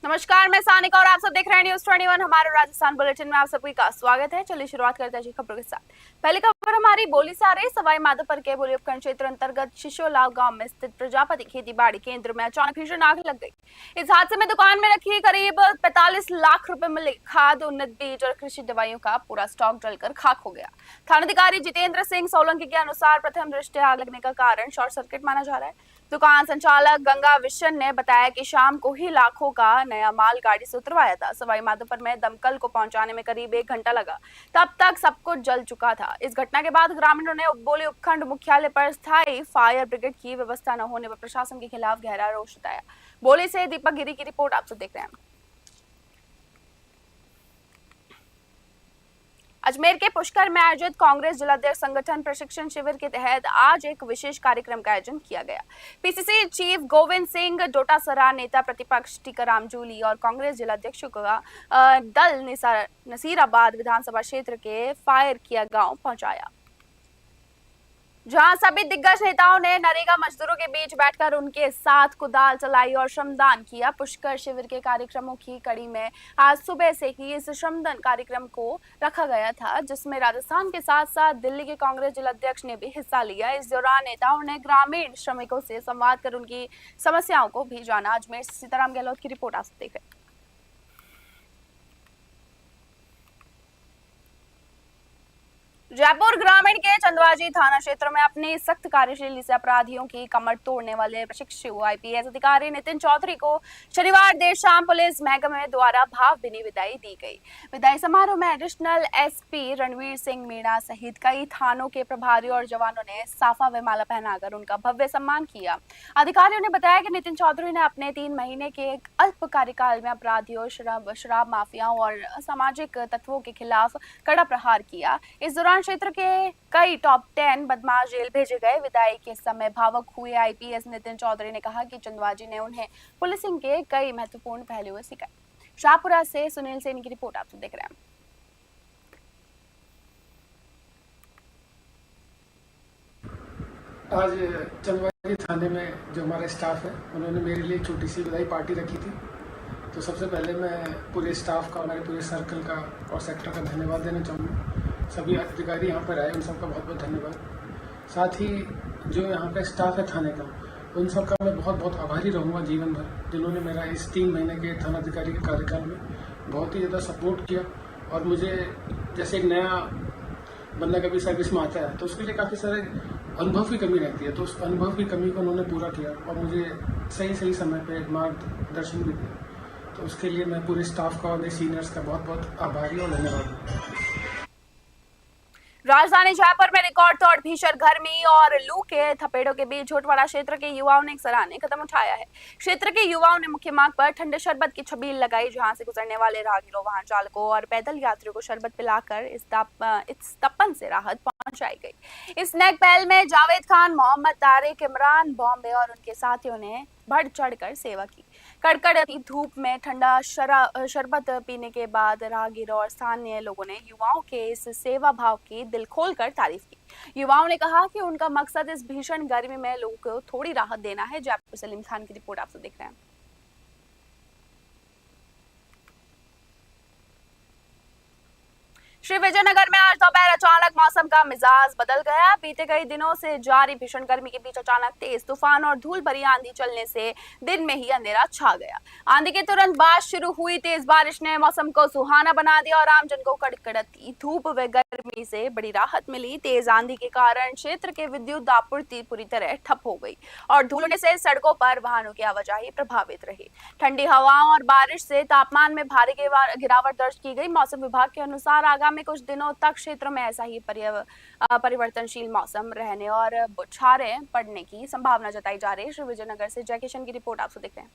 नमस्कार, मैं सानिका और आप सब देख रहे हैं न्यूज़ 21 हमारे राजस्थान बुलेटिन में आप सभी का स्वागत है। चलिए शुरुआत करते हैं जी खबरों के साथ। पहली खबर हमारी बोली से आ रही। सवाई माधोपुर के बोली उपखंड क्षेत्र अंतर्गत शिशोलाव गांव में स्थित प्रजापति खेती बाड़ी केंद्र में अचानक भीषण आग लग गई। इस हादसे में दुकान में रखी करीब 45 लाख रुपए मूल्य खाद, उन्नत बीज और कृषि दवाइयों का पूरा स्टॉक जलकर खाक हो गया। थानाधिकारी जितेंद्र सिंह सोलंकी के अनुसार प्रथम दृष्टया आग लगने का कारण शॉर्ट सर्किट माना जा रहा है। दुकान संचालक गंगा विशन ने बताया कि शाम को ही लाखों का नया माल गाड़ी से उतरवाया था। सवाई माधोपुर में दमकल को पहुंचाने में करीब 1 घंटा लगा। तब तक सब कुछ जल चुका था। इस घटना के बाद ग्रामीणों ने बोली उपखंड मुख्यालय पर स्थायी फायर ब्रिगेड की व्यवस्था न होने पर प्रशासन के खिलाफ गहरा रोष जताया। बोली से दीपक गिरी की रिपोर्ट आप सब देख रहे हैं। अजमेर के पुष्कर में आयोजित कांग्रेस जिलाध्यक्ष संगठन प्रशिक्षण शिविर के तहत आज एक विशेष कार्यक्रम का आयोजन किया गया। पीसीसी चीफ गोविंद सिंह डोटासरा, नेता प्रतिपक्ष टीकाराम जूली और कांग्रेस जिलाध्यक्षों का दल नसीराबाद विधानसभा क्षेत्र के फायर किया गांव पहुंचाया, जहां सभी दिग्गज नेताओं ने नरेगा मजदूरों के बीच बैठकर उनके साथ कुदाल चलाई और श्रमदान किया। पुष्कर शिविर के कार्यक्रमों की कड़ी में आज सुबह से ही इस श्रमदान कार्यक्रम को रखा गया था, जिसमें राजस्थान के साथ साथ दिल्ली के कांग्रेस जिलाध्यक्ष ने भी हिस्सा लिया। इस दौरान नेताओं ने ग्रामीण श्रमिकों से संवाद कर उनकी समस्याओं को भी जाना। अजमेर से सीताराम गहलोत की रिपोर्ट आप देख रहे हैं। जयपुर ग्रामीण के चंदवाजी थाना क्षेत्र में अपनी सख्त कार्यशैली से अपराधियों की कमर तोड़ने वाले प्रशिक्षु आईपीएस अधिकारी नितिन चौधरी को शनिवार देर शाम पुलिस महकमे द्वारा भावभीनी विदाई दी गई। विदाई समारोह में एडिशनल एसपी रणवीर सिंह मीणा सहित कई थानों के प्रभारी और जवानों ने साफा व माला पहनाकर उनका भव्य सम्मान किया। अधिकारियों ने बताया कि नितिन चौधरी ने अपने 3 महीने के एक अल्प कार्यकाल में अपराधियों, शराब माफियाओं और असामाजिक तत्वों के खिलाफ कड़ा प्रहार किया। इस दौरान क्षेत्र के कई टॉप 10 बदमाश जेल भेजे गए। विदाई के समय भावुक हुए आईपीएस नितिन चौधरी ने कहा कि चंदवाजी ने उन्हें पुलिसिंग के कई महत्वपूर्ण पहलुओं सिखाए। शाहपुरा से सुनील सेन की रिपोर्ट आप देख रहे हैं। आज चंदवाजी थाने में जो हमारा स्टाफ है उन्होंने मेरे लिए छोटी सी विदाई पार्टी रखी थी। तो सबसे पहले मैं पूरे स्टाफ का, हमारे पूरे सर्कल का और सेक्टर का धन्यवाद देना चाहूँगा। सभी अधिकारी यहाँ पर आए, उन सबका बहुत बहुत धन्यवाद। साथ ही जो यहाँ का स्टाफ है थाने का, उन सबका मैं बहुत बहुत आभारी रहूँगा जीवन भर, जिन्होंने मेरा इस 3 महीने के थानाधिकारी के कार्यकाल में बहुत ही ज़्यादा सपोर्ट किया। और मुझे जैसे एक नया बंदा कभी सर्विस में आता है तो उसके लिए काफ़ी सारे अनुभव की कमी रहती है, तो उस अनुभव की कमी को उन्होंने पूरा किया और मुझे सही समय पर मार्गदर्शन भी दिया। तो उसके लिए मैं पूरे स्टाफ का और मेरे सीनियर्स का बहुत बहुत आभारी और धन्यवाद। राजधानी जयपुर में रिकॉर्ड तोड़ भीषण गर्मी और लू के थपेड़ों के बीच झोटवाड़ा क्षेत्र के युवाओं ने एक सराहनीय कदम उठाया है। क्षेत्र के युवाओं ने मुख्य मार्ग पर ठंडे शरबत की छबील लगाई, जहां से गुजरने वाले राहगीरों, वाहन चालकों और पैदल यात्रियों को शरबत पिलाकर इस तपन से राहत पहुंचाई गई। इस नेक पहल में जावेद खान, मोहम्मद तारिक, इमरान बॉम्बे और उनके साथियों ने बढ़ चढ़कर सेवा की। कड़कड़ती धूप में ठंडा शरबत पीने के बाद राहगीरों और स्थानीय लोगों ने युवाओं के इस सेवा भाव की दिल खोलकर तारीफ की। युवाओं ने कहा कि उनका मकसद इस भीषण गर्मी में लोगों को थोड़ी राहत देना है। जयपुर सलीम खान की रिपोर्ट आप सब देख रहे हैं। श्री विजयनगर में आज दोपहर अचानक मौसम का मिजाज बदल गया। बीते कई दिनों से जारी भीषण गर्मी के बीच अचानक तेज तूफान और धूल भरी आंधी चलने से दिन में ही अंधेरा छा गया। आंधी के तुरंत बाद शुरू हुई तेज बारिश ने मौसम को सुहाना बना दिया और आमजन को कड़कड़ती धूप व गर्मी से बड़ी राहत मिली। तेज आंधी के कारण क्षेत्र के विद्युत आपूर्ति पूरी तरह ठप हो गई और धूल होने से सड़कों पर वाहनों की आवाजाही प्रभावित रही। ठंडी हवाओं और बारिश से तापमान में भारी गिरावट दर्ज की गई। मौसम विभाग के अनुसार आगामी कुछ दिनों तक क्षेत्र में ऐसा ही परिवर्तनशील मौसम रहने और बौछारें पड़ने की संभावना जताई जा रही है। श्री विजयनगर से जय किशन की रिपोर्ट आप देखते हैं।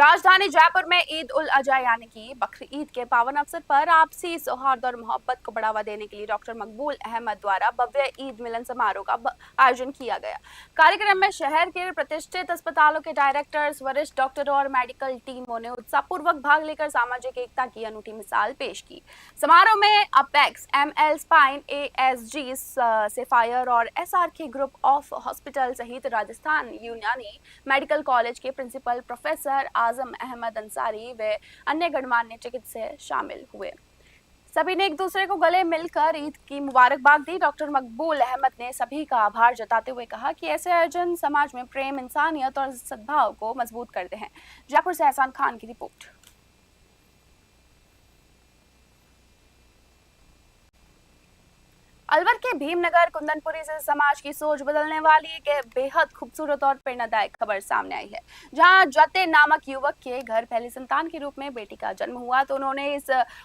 राजधानी जयपुर में ईद उल अजहा यानी कि बकरी ईद के पावन अवसर पर आपसी सौहार्द और मोहब्बत को बढ़ावा देने के लिए डॉक्टर मकबूल अहमद द्वारा भव्य ईद मिलन समारोह का आयोजन किया गया। कार्यक्रम में शहर के प्रतिष्ठित अस्पतालों के डायरेक्टर्स, वरिष्ठ डॉक्टरों और मेडिकल टीमों ने उत्साहपूर्वक भाग लेकर सामाजिक एकता की अनूठी मिसाल पेश की। समारोह में apex, ML spine, ASG sapphire और SRK ग्रुप ऑफ हॉस्पिटल सहित राजस्थान यूनानी मेडिकल कॉलेज के प्रिंसिपल प्रोफेसर आजम अहमद अंसारी व अन्य गणमान्य चिकित्सक शामिल हुए। सभी ने एक दूसरे को गले मिलकर ईद की मुबारकबाद दी। डॉक्टर मकबूल अहमद ने सभी का आभार जताते हुए कहा कि ऐसे आयोजन समाज में प्रेम, इंसानियत और सद्भाव को मजबूत करते हैं। जयपुर से एहसान खान की रिपोर्ट। अलवर के भीमनगर कुंदनपुरी से समाज की सोच बदलने वाली एक बेहद खूबसूरत और प्रेरणादायक खबर सामने आई है। जहां जते नामक युवक के घर पहली संतान के रूप में बेटी का जन्म हुआ तो उन्होंने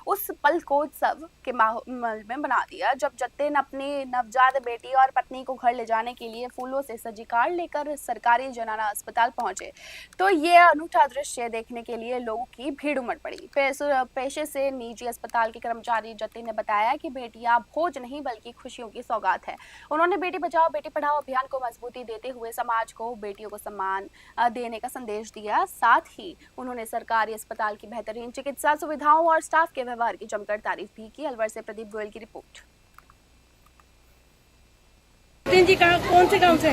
उस पल को उत्सव के माहौल में बना दिया जब जते ने अपनी नवजात बेटी और पत्नी को घर ले जाने के लिए फूलों से सजी कार लेकर सरकारी जनाना अस्पताल पहुंचे तो ये अनूठा दृश्य देखने के लिए लोगों की भीड़ उमड़ पड़ी। पेशे से निजी अस्पताल के कर्मचारी जते ने बताया कि बेटियां भोज नहीं बल्कि खुशियों की सौगात है। उन्होंने बेटी बचाओ बेटी पढ़ाओ अभियान को मजबूती देते हुए समाज को बेटियों को सम्मान देने का संदेश दिया। साथ ही उन्होंने सरकारी अस्पताल की बेहतरीन चिकित्सा सुविधाओं और स्टाफ के व्यवहार की जमकर तारीफ भी की। अलवर से प्रदीप गोयल की रिपोर्ट। जी कौन से गांव से?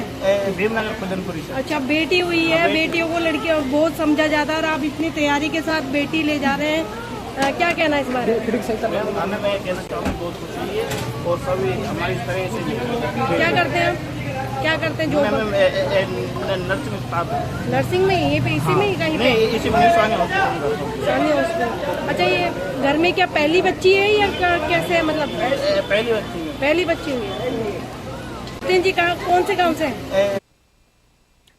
भीमनगर कुंदनपुरी से। अच्छा, बेटी हुई है, बेटियों को लड़कियों बहुत समझा जाता है और आप इतनी तैयारी के साथ बेटी ले जा रहे हैं, क्या कहना है इस बारे में? हमें मैं कहना चाहूँगा बहुत खुशी है और सभी हमारी तरह से क्या करते हैं क्या करते हैं? जो नर्सिंग स्टाफ नर्सिंग में यहीं पे इसी में ही कहीं पे? इसी में सानी हॉस्पिटल। अच्छा, ये घर में क्या पहली बच्ची है या कैसे, मतलब पहली बच्ची हुई है? जी कौन से गाँव से?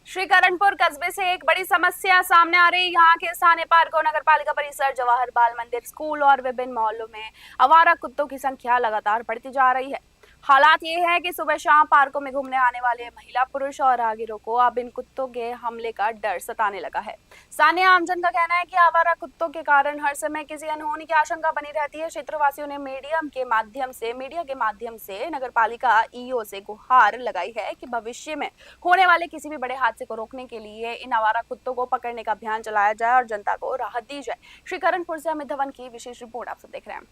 श्रीकरणपुर कस्बे से एक बड़ी समस्या सामने आ रही। यहाँ के स्थानीय पार्कों, नगर पालिका परिसर, जवाहर बाल मंदिर, स्कूल और विभिन्न मोहल्लों में आवारा कुत्तों की संख्या लगातार बढ़ती जा रही है। हालात ये है कि सुबह शाम पार्कों में घूमने आने वाले महिला, पुरुष और राहगीरों को अब इन कुत्तों के हमले का डर सताने लगा है। स्थानीय आमजन का कहना है कि आवारा कुत्तों के कारण हर समय किसी अनहोनी की आशंका बनी रहती है। क्षेत्रवासियों ने मीडिया के माध्यम से नगर पालिका EO से गुहार लगाई है कि भविष्य में होने वाले किसी भी बड़े हादसे को रोकने के लिए इन आवारा कुत्तों को पकड़ने का अभियान चलाया जाए और जनता को राहत दी जाए। श्रीकरणपुर से अमित धवन की विशेष रिपोर्ट आप सब देख रहे हैं।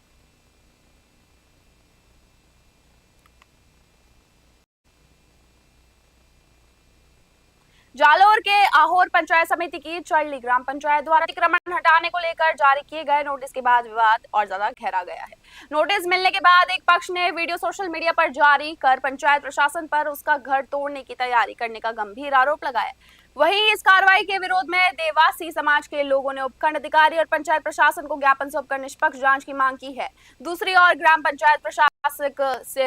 जालोर के आहोर पंचायत समिति की चरली ग्राम पंचायत द्वारा अतिक्रमण हटाने को लेकर जारी किए गए नोटिस के बाद विवाद और ज्यादा गहरा गया है। नोटिस मिलने के बाद एक पक्ष ने वीडियो सोशल मीडिया पर जारी कर पंचायत प्रशासन पर उसका घर तोड़ने की तैयारी करने का गंभीर आरोप लगाया। वहीं इस कार्रवाई के विरोध में देवासी समाज के लोगों ने उपखंड अधिकारी और पंचायत प्रशासन को ज्ञापन सौंपकर निष्पक्ष जांच की मांग की है। दूसरी ओर ग्राम पंचायत प्रशासक से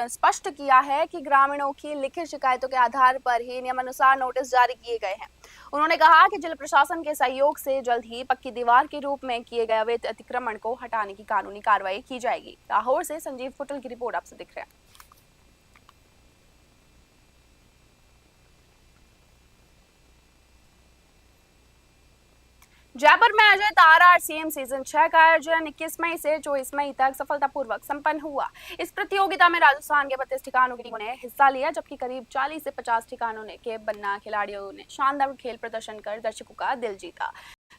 स्पष्ट किया है कि ग्रामीणों की लिखित शिकायतों के आधार पर ही नियमानुसार नोटिस जारी किए गए हैं। उन्होंने कहा कि जिला प्रशासन के सहयोग से जल्द ही पक्की दीवार के रूप में किए गए अवैध अतिक्रमण को हटाने की कानूनी कार्रवाई की जाएगी। लाहौर से संजीव फुटल की रिपोर्ट आपसे दिख रहा है। जयपुर में आयोजित RRCM सीजन 6 का आयोजन 21 मई से 24 मई तक सफलतापूर्वक संपन्न हुआ। इस प्रतियोगिता में राजस्थान के 32 ठिकानों की टीमों ने हिस्सा लिया, जबकि करीब 40 से 50 ठिकानों के बन्ना खिलाड़ियों ने शानदार खेल प्रदर्शन कर दर्शकों का दिल जीता।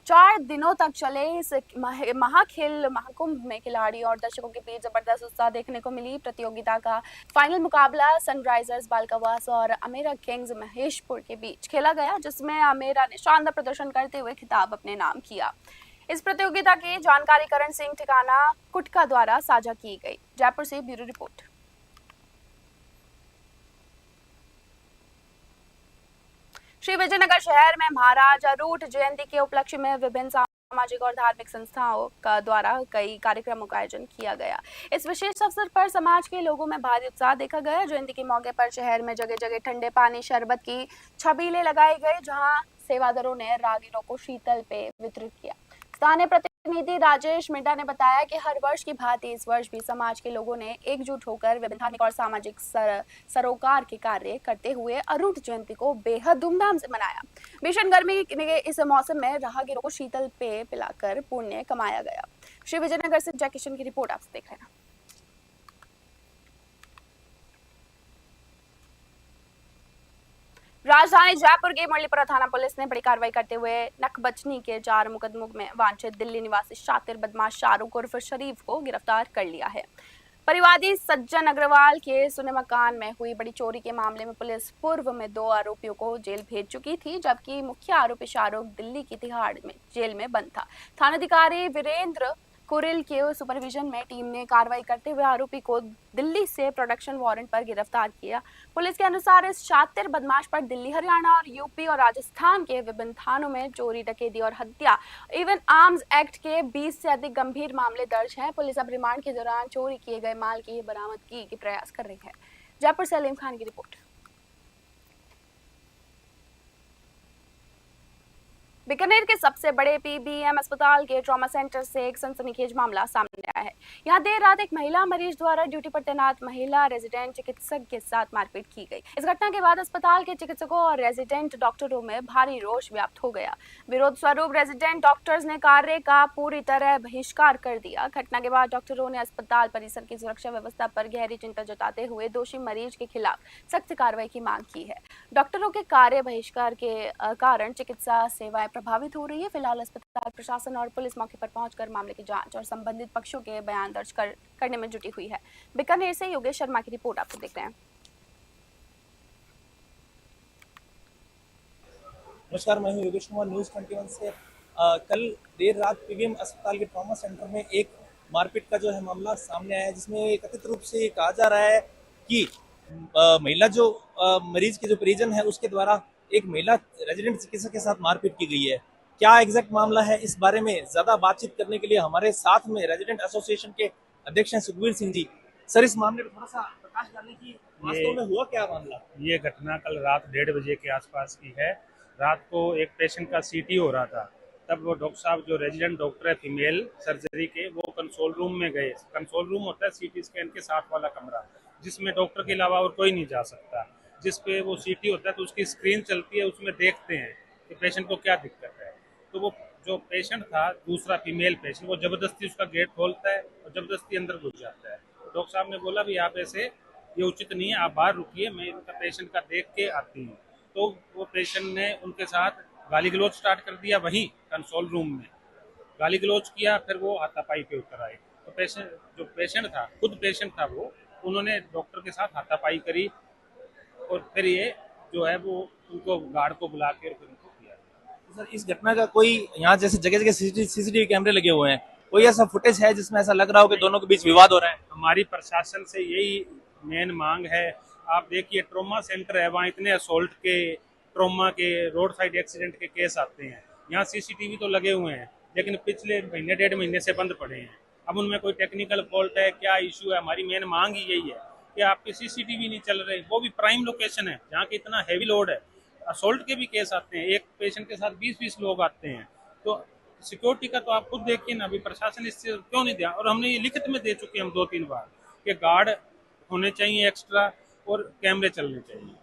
4 दिनों तक चले इस महाखेल महाकुंभ में खिलाड़ी और दर्शकों के बीच जबरदस्त उत्साह देखने को मिली। प्रतियोगिता का फाइनल मुकाबला सनराइजर्स बालकावास और अमेरा किंग्स महेशपुर के बीच खेला गया, जिसमें अमेरा ने शानदार प्रदर्शन करते हुए खिताब अपने नाम किया। इस प्रतियोगिता की जानकारी करण सिंह ठिकाना कुटका द्वारा साझा की गई। जयपुर से ब्यूरो रिपोर्ट। श्री विजयनगर शहर में महाराजा रूट जयंती के उपलक्ष्य में विभिन्न सामाजिक और धार्मिक संस्थाओं का द्वारा कई कार्यक्रमों का आयोजन किया गया। इस विशेष अवसर पर समाज के लोगों में भारी उत्साह देखा गया। जयंती के मौके पर शहर में जगह जगह ठंडे पानी शरबत की छबीलें लगाई गई, जहां सेवादारों ने राहगीरों को शीतल पेय वितरित किया। स्थानीय प्रतिनिधि राजेश मिंडा ने बताया कि हर वर्ष की भांति इस वर्ष भी समाज के लोगों ने एकजुट होकर विभिन्न धार्मिक और सामाजिक सरोकार के कार्य करते हुए अरुण जयंती को बेहद धूमधाम से मनाया। भीषण गर्मी के इस मौसम में राहगीरों को शीतल पेय पिलाकर पुण्य कमाया गया। श्री विजयनगर से जय किशन की रिपोर्ट आप देख रहे हैं। राजधानी जयपुर के मुरलीपुरा थाना पुलिस ने बड़ी कार्रवाई करते हुए नकबचनी के 4 मुकदमों में वांछित दिल्ली निवासी शातिर बदमाश शाहरुख उर्फ शरीफ को गिरफ्तार कर लिया है। परिवादी सज्जन अग्रवाल के सुने मकान में हुई बड़ी चोरी के मामले में पुलिस पूर्व में 2 आरोपियों को जेल भेज चुकी थी, जबकि मुख्य आरोपी शाहरुख दिल्ली की तिहाड़ में जेल में बंद था। थानाधिकारी वीरेंद्र कुरिल के सुपरविजन में टीम ने कार्रवाई करते हुए आरोपी को दिल्ली से प्रोडक्शन वारंट पर गिरफ्तार किया। पुलिस के अनुसार इस शातिर बदमाश पर दिल्ली, हरियाणा और यूपी और राजस्थान के विभिन्न थानों में चोरी, डकैती और हत्या एवं आर्म्स एक्ट के 20 से अधिक गंभीर मामले दर्ज हैं। पुलिस अब रिमांड के दौरान चोरी किए गए माल की बरामदगी के प्रयास कर रही है। जयपुर से सलीम खान की रिपोर्ट। बीकानेर के सबसे बड़े पीबीएम अस्पताल के ट्रॉमा सेंटर से एक सनसनीखेज मामला सामने आया है। यहां देर रात एक महिला मरीज द्वारा ड्यूटी पर तैनात महिला रेजिडेंट चिकित्सक के साथ मारपीट की गई। इस घटना के बाद अस्पताल के चिकित्सकों और रेजिडेंट डॉक्टरों में भारी रोष व्याप्त हो गया। विरोध स्वरूप रेजिडेंट डॉक्टर्स ने कार्य का पूरी तरह बहिष्कार कर दिया। घटना के बाद डॉक्टरों ने अस्पताल परिसर की सुरक्षा व्यवस्था पर गहरी चिंता जताते हुए दोषी मरीज के खिलाफ सख्त कार्रवाई की मांग की है। डॉक्टरों के कार्य बहिष्कार के कारण चिकित्सा सेवाएं प्रभावित हो रही है। फिलहाल अस्पताल प्रशासन और पुलिस मौके पर पहुंचकर मामले की जांच और संबंधित पक्षों के बयान दर्ज करने में जुटी हुई है। बीकानेर से योगेश शर्मा की रिपोर्ट आपको देख रहे हैं। नमस्कार, मैं हूं योगेश कुमार, न्यूज़ 21 से। कल देर रात पीबीएम अस्पताल के ट्रॉमा सेंटर में एक मारपीट का जो है मामला सामने आया है, जिसमें कथित रूप से कहा जा रहा है कि महिला जो मरीज के जो परिजन है उसके द्वारा एक महिला रेजिडेंट चिकित्सक के साथ मारपीट की गई है। क्या एग्जैक्ट मामला है, इस बारे में ज्यादा बातचीत करने के लिए हमारे साथ में रेजिडेंट एसोसिएशन के अध्यक्ष हैं सुखबीर सिंह जी। सर, इस मामले में थोड़ा सा प्रकाश डालने की, वास्तव में हुआ क्या मामला? ये घटना कल रात 1:30 बजे के आसपास की है। रात को एक पेशेंट का सीटी हो रहा था, तब वो डॉक्टर साहब जो रेजिडेंट डॉक्टर है फीमेल सर्जरी के, वो कंसोल रूम में गए। कंसोल रूम होता है सीटी स्कैन के साथ वाला कमरा, जिसमें डॉक्टर के अलावा और कोई नहीं जा सकता। जिस पे वो सीटी होता है तो उसकी स्क्रीन चलती है, उसमें देखते हैं कि पेशेंट को क्या दिक्कत है। तो वो जो पेशेंट था, दूसरा फीमेल पेशेंट, वो जबरदस्ती उसका गेट खोलता है और जबरदस्ती अंदर घुस जाता है। तो डॉक्टर साहब ने बोला भी आप ऐसे, ये उचित नहीं है, आप बाहर रुकिए, मैं इनका पेशेंट का देख के आती हूँ। तो वो पेशेंट ने उनके साथ गाली गलौज स्टार्ट कर दिया, वहीं कंसोल रूम में गाली गलौज किया। फिर वो हाथापाई पे उतर आए। तो जो पेशेंट था, खुद पेशेंट था वो, उन्होंने डॉक्टर के साथ हाथापाई करी और फिर ये जो है वो उनको गार्ड को बुला के फिर उनको किया। तो सर, इस घटना का कोई, यहाँ जैसे जगह जगह सीसीटीवी कैमरे लगे हुए हैं, कोई ऐसा फुटेज है जिसमें ऐसा लग रहा हो कि दोनों के बीच विवाद हो रहा है? हमारी प्रशासन से यही मेन मांग है। आप देखिए, ट्रॉमा सेंटर है, वहाँ इतने असोल्ट के, ट्रॉमा के, रोड साइड एक्सीडेंट के केस आते हैं। यहाँ सीसीटीवी तो लगे हुए हैं, लेकिन पिछले महीने 1.5 महीने से बंद पड़े हैं। अब उनमें कोई टेक्निकल फॉल्ट है, क्या इशू है? हमारी मेन मांग ही यही है कि आपके सीसीटीवी नहीं चल रहे, वो भी प्राइम लोकेशन है जहाँ की इतना हैवी लोड है। असोल्ट के भी केस आते हैं, एक पेशेंट के साथ 20-20 लोग आते हैं। तो सिक्योरिटी का तो आप खुद देखिए ना, अभी प्रशासन इससे क्यों नहीं दिया। और हमने ये लिखित में दे चुके हैं हम 2-3 बार कि गार्ड होने चाहिए एक्स्ट्रा और कैमरे चलने चाहिए।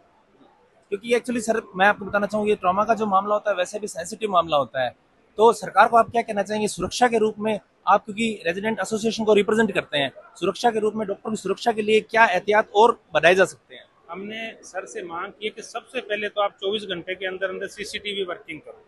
क्योंकि एक्चुअली सर, मैं आपको बताना चाहूँगी, ये ट्रॉमा का जो मामला होता है वैसे भी सेंसिटिव मामला होता है। तो सरकार को आप क्या कहना चाहेंगे सुरक्षा के रूप में? आप क्योंकि रेजिडेंट एसोसिएशन को रिप्रेजेंट करते हैं, सुरक्षा के रूप में डॉक्टर की सुरक्षा के लिए क्या एहतियात और बढ़ाए जा सकते हैं? हमने सर से मांग की है कि सबसे पहले तो आप 24 घंटे के अंदर अंदर सीसीटीवी वर्किंग करो,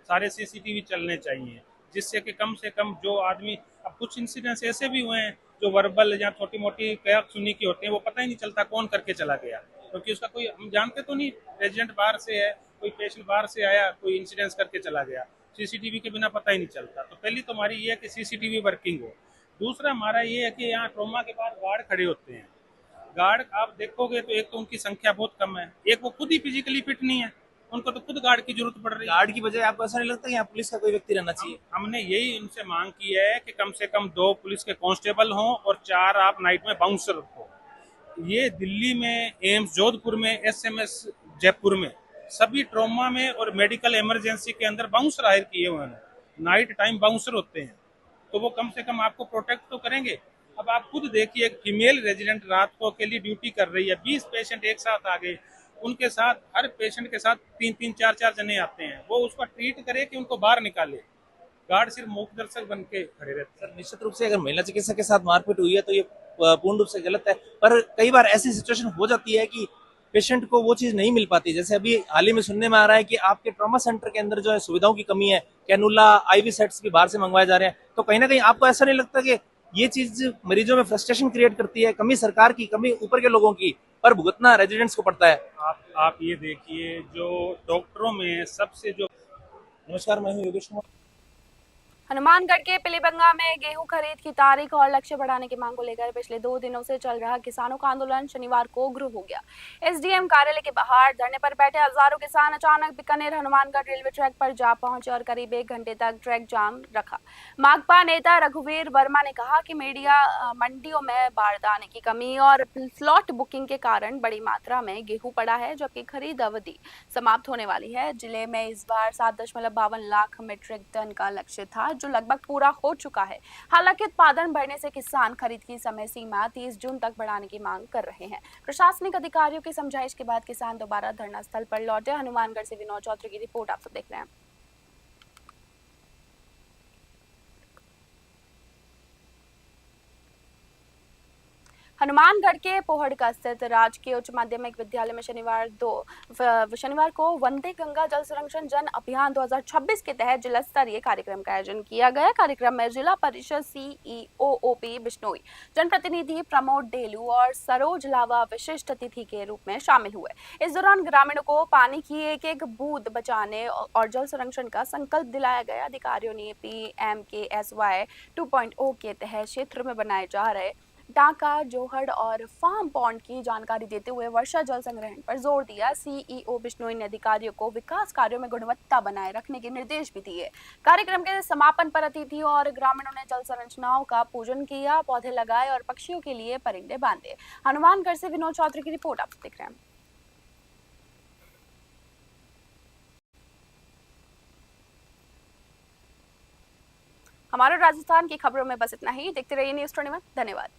सारे सीसीटीवी चलने चाहिए, जिससे कि कम से कम जो आदमी, अब कुछ इंसिडेंट्स ऐसे भी हुए हैं जो वर्बल या छोटी मोटी कयाक सुनी की होते हैं, वो पता ही नहीं चलता कौन करके चला गया, क्योंकि उसका कोई, हम जानते तो नहीं, रेजिडेंट बाहर से है, कोई पेशेंट बाहर से आया, कोई इंसिडेंस करके चला गया, सीसीटीवी के बिना पता ही नहीं चलता। तो पहली तो हमारी ये है कि सीसीटीवी वर्किंग हो। दूसरा हमारा ये है कि यहाँ ट्रॉमा के पास गार्ड खड़े होते हैं। गार्ड आप देखोगे तो एक तो उनकी संख्या बहुत कम है, एक वो खुद ही फिजिकली फिट नहीं है, उनको तो खुद गार्ड की जरूरत पड़ रही है। गार्ड की बजाय आपको ऐसा नहीं लगता कि यहाँ पुलिस का कोई व्यक्ति रहना चाहिए? हमने यही उनसे मांग की है कि कम से कम 2 पुलिस के कांस्टेबल हों और 4 आप नाइट में बाउंसर रखो। ये दिल्ली में, एम्स जोधपुर में, एसएमएस जयपुर में, सभी ट्रॉमा में और मेडिकल इमरजेंसी के अंदर बाउंसर हायर किए हुए हैं। नाइट टाइम बाउंसर होते हैं। तो वो कम से कम आपको प्रोटेक्ट तो करेंगे। अब आप खुद देखिए, एक फीमेल रेजिडेंट रात को अकेली ड्यूटी कर रही है, 20 पेशेंट एक साथ आ गए, उनके साथ हर पेशेंट के साथ 3-3, 4-4 जने आते हैं, वो उसका ट्रीट करे कि उनको बाहर निकाले। गार्ड सिर्फ मूक दर्शक बन के खड़े रहते हैं। सर निश्चित रूप से अगर महिला चिकित्सक के साथ मारपीट हुई है तो ये पूर्ण रूप से गलत है, पर कई बार ऐसी सिचुएशन हो जाती है कि पेशेंट को वो चीज नहीं मिल पाती। जैसे अभी हाल ही में सुनने में आ रहा है कि आपके ट्रॉमा सेंटर के अंदर जो है सुविधाओं की कमी है, कैनुला, आईवी सेट्स भी बाहर से मंगवाए जा रहे हैं, तो कहीं ना कहीं आपको ऐसा नहीं लगता कि ये चीज मरीजों में फ्रस्ट्रेशन क्रिएट करती है? कमी सरकार की, कमी ऊपर के लोगों की, पर भुगतना रेजिडेंट्स को पड़ता है। आप ये देखिए, जो डॉक्टरों में सबसे जो नमस्कार, मैं हूँ योगेश कुमार। हनुमानगढ़ के पिलीबंगा में गेहूं खरीद की तारीख और लक्ष्य बढ़ाने की मांग को लेकर पिछले 2 दिनों से चल रहा किसानों का आंदोलन शनिवार को उग्र हो गया। एसडीएम कार्यालय के बाहर धरने पर बैठे हजारों किसान अचानक बीकानेर हनुमानगढ़ रेलवे ट्रैक पर जा पहुंचे और करीब 1 घंटे तक ट्रैक जाम रखा। माकपा नेता रघुवीर वर्मा ने कहा कि मीडिया मंडियों में बारदाने की कमी और स्लॉट बुकिंग के कारण बड़ी मात्रा में गेहूं पड़ा है, जबकि खरीद अवधि समाप्त होने वाली है। जिले में इस बार 7.52 लाख मीट्रिक टन का लक्ष्य था, जो लगभग पूरा हो चुका है। हालांकि उत्पादन बढ़ने से किसान खरीद की समय सीमा 30 जून तक बढ़ाने की मांग कर रहे हैं। प्रशासनिक अधिकारियों की समझाइश के बाद किसान दोबारा धरना स्थल पर लौटे। हनुमानगढ़ से विनोद चौधरी की रिपोर्ट आप सब देख रहे हैं। हनुमानगढ़ के पोहड़का स्थित राजकीय उच्च माध्यमिक विद्यालय में शनिवार को वंदे गंगा जल संरक्षण जन अभियान 2026 के तहत जिला स्तरीय कार्यक्रम का आयोजन किया गया। कार्यक्रम में जिला परिषद सीईओ बिश्नोई, जनप्रतिनिधि प्रमोद डेलू और सरोज लावा विशिष्ट अतिथि के रूप में शामिल हुए। इस दौरान ग्रामीणों को पानी की एक बूंद बचाने और जल संरक्षण का संकल्प दिलाया गया। अधिकारियों ने PMKSY 2.0 के तहत क्षेत्र में बनाए जा रहे टाका, जोहड़ और फार्म पॉन्ड की जानकारी देते हुए वर्षा जल संग्रहण पर जोर दिया। सीईओ बिश्नोई ने अधिकारियों को विकास कार्यों में गुणवत्ता बनाए रखने के निर्देश भी दिए। कार्यक्रम के समापन पर अतिथियों और ग्रामीणों ने जल संरचनाओं का पूजन किया, पौधे लगाए और पक्षियों के लिए परिंदे बांधे। हनुमानगढ़ से विनोद चौधरी की रिपोर्ट आप देख रहे हैं। हमारे राजस्थान की खबरों में बस इतना ही। देखते रहिए न्यूज़ 21। धन्यवाद।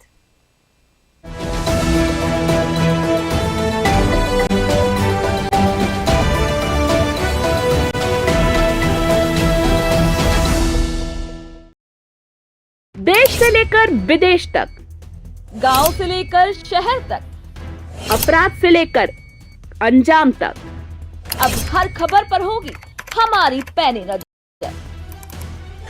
देश से लेकर विदेश तक, गांव से लेकर शहर तक, अपराध से लेकर अंजाम तक, अब हर खबर पर होगी हमारी पैनी नजर।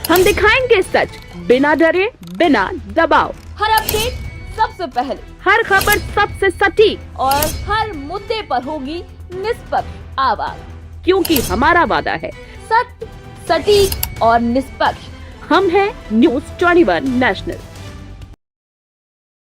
हम दिखाएंगे सच बिना डरे, बिना दबाव। हर अपडेट सबसे पहले, हर खबर सबसे सटीक और हर मुद्दे पर होगी निष्पक्ष आवाज, क्योंकि हमारा वादा है सत्य, सटीक और निष्पक्ष। हम हैं न्यूज़ 21 नेशनल।